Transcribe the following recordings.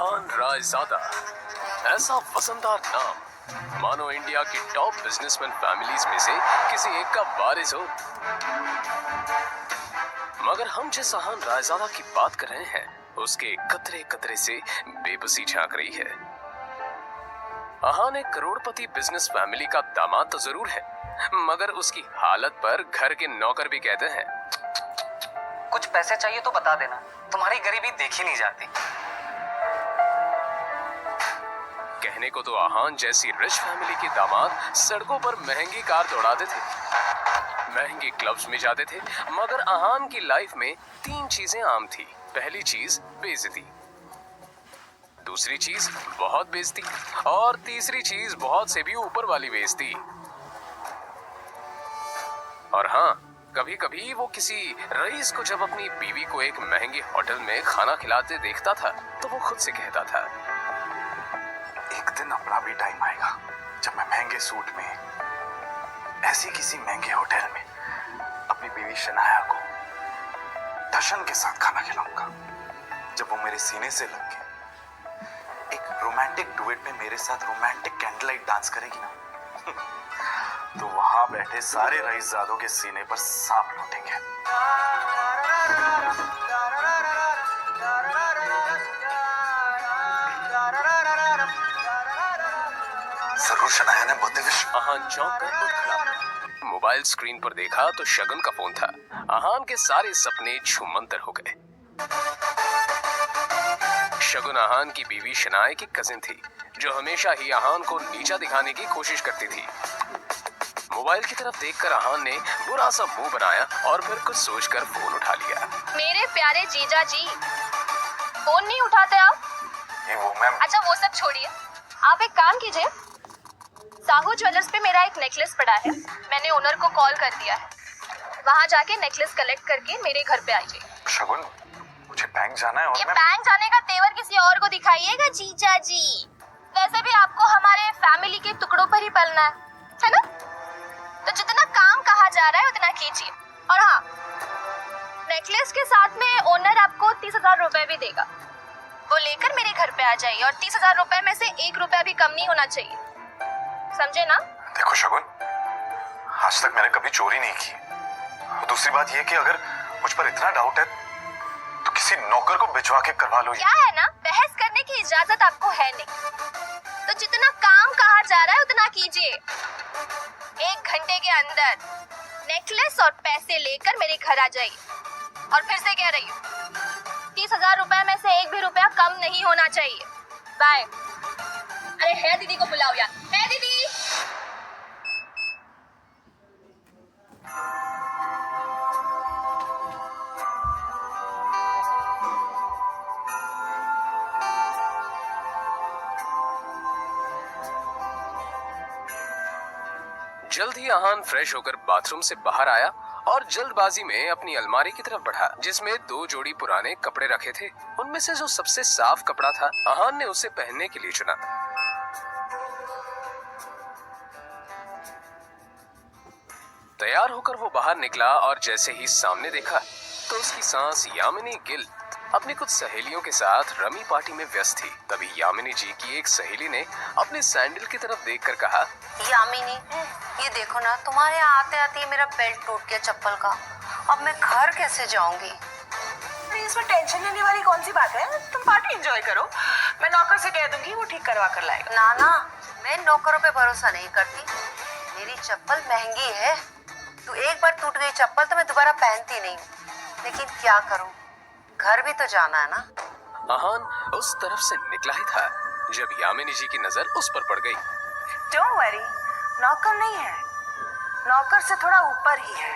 अहान रायजादा, ऐसा वजनदार नाम मानो इंडिया की टॉप बिजनेसमैन फैमिलीज में से किसी एक का वारिस हो। मगर हम जिस अहान रायजादा की बात कर रहे हैं उसके कतरे कतरे से बेबसी झांक रही है। अहान एक करोड़पति बिजनेस फैमिली का दामाद तो जरूर है, मगर उसकी हालत पर घर के नौकर भी कहते हैं, कुछ पैसे चाहिए तो बता देना, तुम्हारी गरीबी देखी नहीं जाती। कहने को तो अहान जैसी रिच फैमिली के दामाद सड़कों पर महंगी कार दौड़ाते थे, महंगे क्लब्स में जाते थे, मगर अहान की लाइफ में 3 चीजें आम थी। पहली चीज बेइज्जती, दूसरी चीज बहुत बेइज्जती और तीसरी चीज बहुत से भी ऊपर वाली बेइज्जती। और हाँ, कभी कभी वो किसी रईस को जब अपनी बीवी को एक महंगे होटल में खाना खिलाते देखता था तो वो खुद से कहता था, एक दिन अपना भी टाइम आएगा जब मैं महंगे सूट में ऐसी किसी महंगे होटल में अपनी बीवी शनाया को दर्शन के साथ खाना खिलाऊंगा। जब वो मेरे सीने से लग के एक रोमांटिक डुएट में मेरे साथ रोमांटिक कैंडललाइट डांस करेगी ना, तो वहां बैठे सारे रईसजादों के सीने पर सांप लौटेंगे। जरूर शनाया ने बहुत दिविश। अहान चौंक कर उठ खड़ा, मोबाइल स्क्रीन पर देखा तो शगुन का फोन था। अहान के सारे सपने छूमंतर हो गए। शगुन अहान की बीवी शनाया की कजिन थी, जो हमेशा ही अहान को नीचा दिखाने की कोशिश करती थी। मोबाइल की तरफ देखकर अहान ने बुरा सा मुंह बनाया और फिर कुछ सोचकर फोन उठा लिया। मेरे प्यारे जीजा जी, फोन नहीं उठाते आप? ये वो मैम। अच्छा वो सब छोड़िए, आप एक काम कीजिए, साहू ज्वेलर्स पे मेरा एक नेकलेस पड़ा है, मैंने ओनर को कॉल कर दिया है, वहाँ जाके नेकलेस कलेक्ट करके मेरे घर पे आइए। शगुन, मुझे बैंक जाना है और ये मैं... बैंक जाने का तेवर किसी और को दिखाइएगा जीजा जी। वैसे भी आपको हमारे फैमिली के टुकड़ों पर ही पलना है ना? तो जितना काम कहा जा रहा है उतना कीजिए। और हाँ, नेकलेस के साथ में ओनर आपको 30,000 रुपए भी देगा, वो लेकर मेरे घर पे आ जाइए। और 30,000 रुपए में से 1 रुपया भी कम नहीं होना चाहिए, समझे ना? देखो शगुन, आज तक मैंने कभी चोरी नहीं की। दूसरी बात यह कि अगर मुझ पर इतना डाउट है तो किसी नौकर को भिजवा के करवा लो। क्या है ना, बहस करने की इजाजत आपको है नहीं, तो जितना काम कहा जा रहा है उतना कीजिए। 1 घंटे के अंदर नेकलेस और पैसे लेकर मेरे घर आ जाइए। और फिर से कह रही हूँ, 30,000 रुपए में से 1 भी रुपया कम नहीं होना चाहिए। बाय। अरे है दीदी को बुलाओ यार, है दीदी। जल्द ही अहान फ्रेश होकर बाथरूम से बाहर आया और जल्दबाजी में अपनी अलमारी की तरफ बढ़ा, जिसमें 2 जोड़ी पुराने कपड़े रखे थे। उनमें से जो सबसे साफ कपड़ा था, अहान ने उसे पहनने के लिए चुना। तैयार होकर वो बाहर निकला और जैसे ही सामने देखा तो उसकी सांस यामिनी गिल अपनी कुछ सहेलियों के साथ रमी पार्टी में व्यस्त थी। तभी यामिनी जी की एक सहेली ने अपने सैंडल की तरफ देखकर कहा, यामिनी, ये देखो ना, तुम्हारे यहाँ आते आते मेरा बेल्ट टूट गया चप्पल का। अब मैं घर कैसे जाऊंगी? इसमें टेंशन लेने वाली कौन सी बात है? तुम पार्टी एंजॉय करो, मैं नौकर से कह दूंगी, वो ठीक करवा कर लाएगा। ना ना, मैं नौकरों पे भरोसा नहीं करती। मेरी चप्पल महंगी है, तो एक बार टूट गई चप्पल तो मैं दोबारा पहनती नहीं हूँ। लेकिन क्या करूँ, घर भी तो जाना है ना। अहान उस तरफ से निकला ही था जब यामिनी जी की नजर उस पर पड़ गई। डोंट वरी, नौकर नहीं है, नौकर से थोड़ा ऊपर ही है,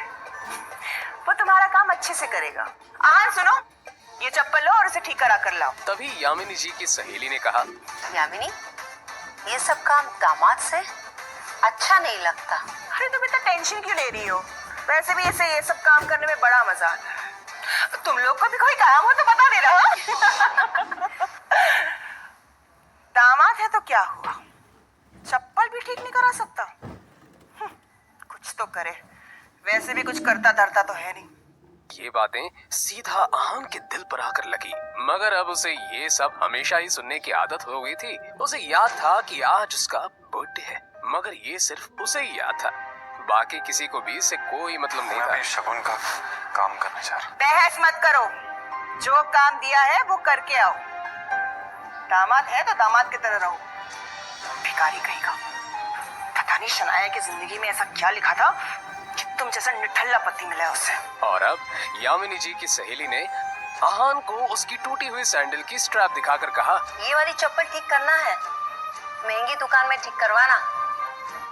वो तुम्हारा काम अच्छे से करेगा। हाँ सुनो, ये चप्पल लो और उसे ठीक करा कर लाओ। तभी यामिनी जी की सहेली ने कहा, यामिनी, ये सब काम दामाद से अच्छा नहीं लगता। अरे तुम इतना टेंशन क्यों ले रही हो? वैसे भी ऐसे ये सब काम करने में बड़ा मजा आता है। तुम लोग को भी कोई काम हो तो बता दे रहा। दामाद है तो क्या हुआ, चप्पल भी ठीक नहीं करा सकता? कुछ तो करे, वैसे भी कुछ करता धरता तो है नहीं। ये बातें सीधा आहान के दिल पर आकर लगी, मगर अब उसे ये सब हमेशा ही सुनने की आदत हो गई थी। उसे याद था कि आज उसका बर्थडे है, मगर ये सिर्फ उसे ही याद था, बाकी किसी को भी इससे कोई मतलब नहीं मैं था। भी शगुन का काम करने जा रहा हूँ। बहस मत करो, जो काम दिया है वो करके आओ। दामाद है तो दामाद की तरह रहो। भिखारी कहीं का, पता नहीं शनाया की जिंदगी में ऐसा क्या लिखा था कि तुम जैसा निठल्ला पति मिला उसे। और अब यामिनी जी की सहेली ने आहान को उसकी टूटी हुई सैंडल की स्ट्रैप दिखाकर कहा, ये वाली चप्पल ठीक करना है, महंगी दुकान में ठीक करवाना,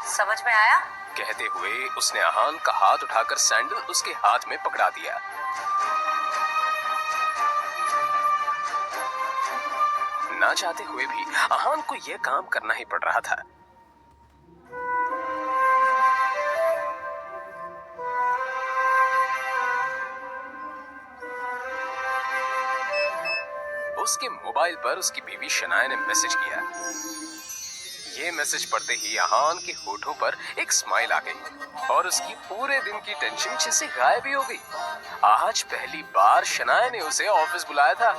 समझ में आया? कहते हुए उसने आहान का हाथ उठाकर सैंडल उसके हाथ में पकड़ा दिया। ना चाहते हुए भी आहान को यह काम करना ही पड़ रहा था। उसके मोबाइल पर उसकी बीवी शनाया ने मैसेज किया। ये मैसेज पढ़ते ही आहान के होठों पर एक स्माइल आ गई और उसकी पूरे दिन की टेंशन जैसे गायब ही हो गई। आज पहली बार शनाया ने उसे ऑफिस बुलाया था।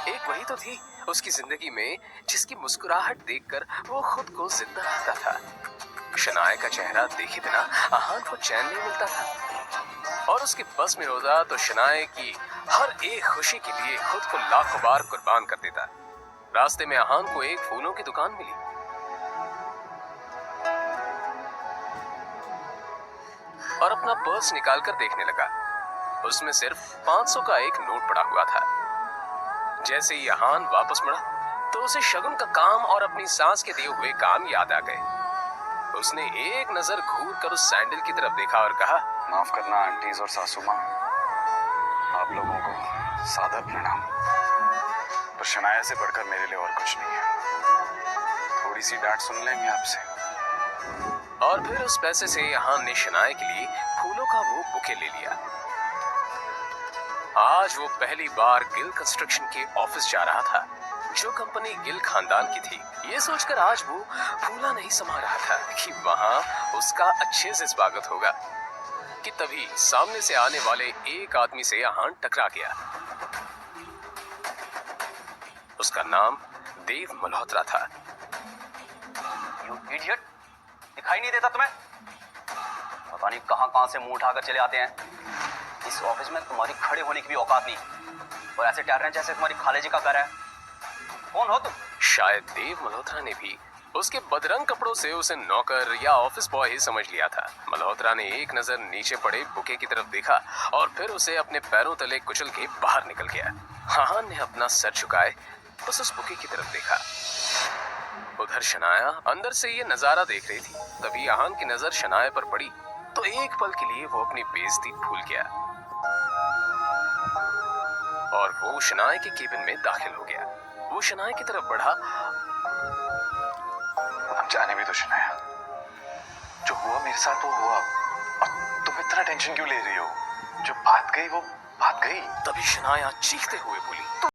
एक वही तो थी उसकी जिंदगी में जिसकी मुस्कुराहट देखकर वो खुद को जिंदा रहता था। शनाया का चेहरा देखे बिना आहान को चैन नहीं मिलता था और उसके बस में होता तो शनाया की हर एक खुशी के लिए खुद को लाखों बार कुर्बान कर देता। रास्ते में आहान को एक फूलों की दुकान मिली और अपना पर्स निकालकर देखने लगा। उसमें सिर्फ 500 का एक नोट पड़ा हुआ था। जैसे ही आहान वापस मुड़ा तो उसे शगुन का काम और अपनी सास के दिए हुए काम याद आ गए। उसने एक नजर घूर कर उस सैंडल की तरफ देखा और कहा, माफ करना आंटीज और सासू माँ, आप लोगों को सादर प्रणाम, पर शनाया से बढ़कर मेरे लिए और कुछ नहीं है। थोड़ी सी डांट सुन लेंगे आपसे। और फिर उस पैसे से आहान ने शनाया के लिए फूलों का वो बुके ले लिया। आज वो पहली बार गिल कंस्ट्रक्शन के ऑफिस जा रहा था, जो कंपनी गिल खानदान की थी। ये सोचकर आज वो फूला नहीं समा रहा था कि वहां उसका अच्छे से स्वागत होगा कि तभी सामने से आने वाले एक आदमी से आहान टकरा गया। उसका नाम देव मल्होत्रा था। यू इडियट, दिखाई नहीं देता तुम्हें? पता नहीं कहां से मुंह उठाकर चले आते हैं। इस ऑफिस में तुम्हारी खड़े होने की भी औकात नहीं और ऐसे टहर रहे हैं जैसे तुम्हारी खाले जी का घर है। कौन हो तुम? शायद देव मल्होत्रा ने भी उसके बदरंग कपड़ों से उसे नौकर या ऑफिस बॉय ही समझ लिया था। मल्होत्रा ने एक नजर नीचे पड़े बुके की तरफ देखा और फिर उसे अपने पैरों तले कुचल के बाहर निकल गया। आहान ने अपना सर झुकाए बस उस बुके की तरफ देखा। उधर शनाया अंदर से ये नजारा देख रही थी। तभी आहान की नजर शनाया पर पड़ी तो एक पल के लिए वो अपनी बेइज्जती भूल गया और वो शनाया के केबिन में दाखिल हो गया। वो शनाया की तरफ बढ़ा। अब जाने भी तो शनाया, जो हुआ मेरे साथ वो हुआ, और तुम इतना टेंशन क्यों ले रही हो? जो बात गई वो बात गई। तभी शनाया चीखते हुए बोली,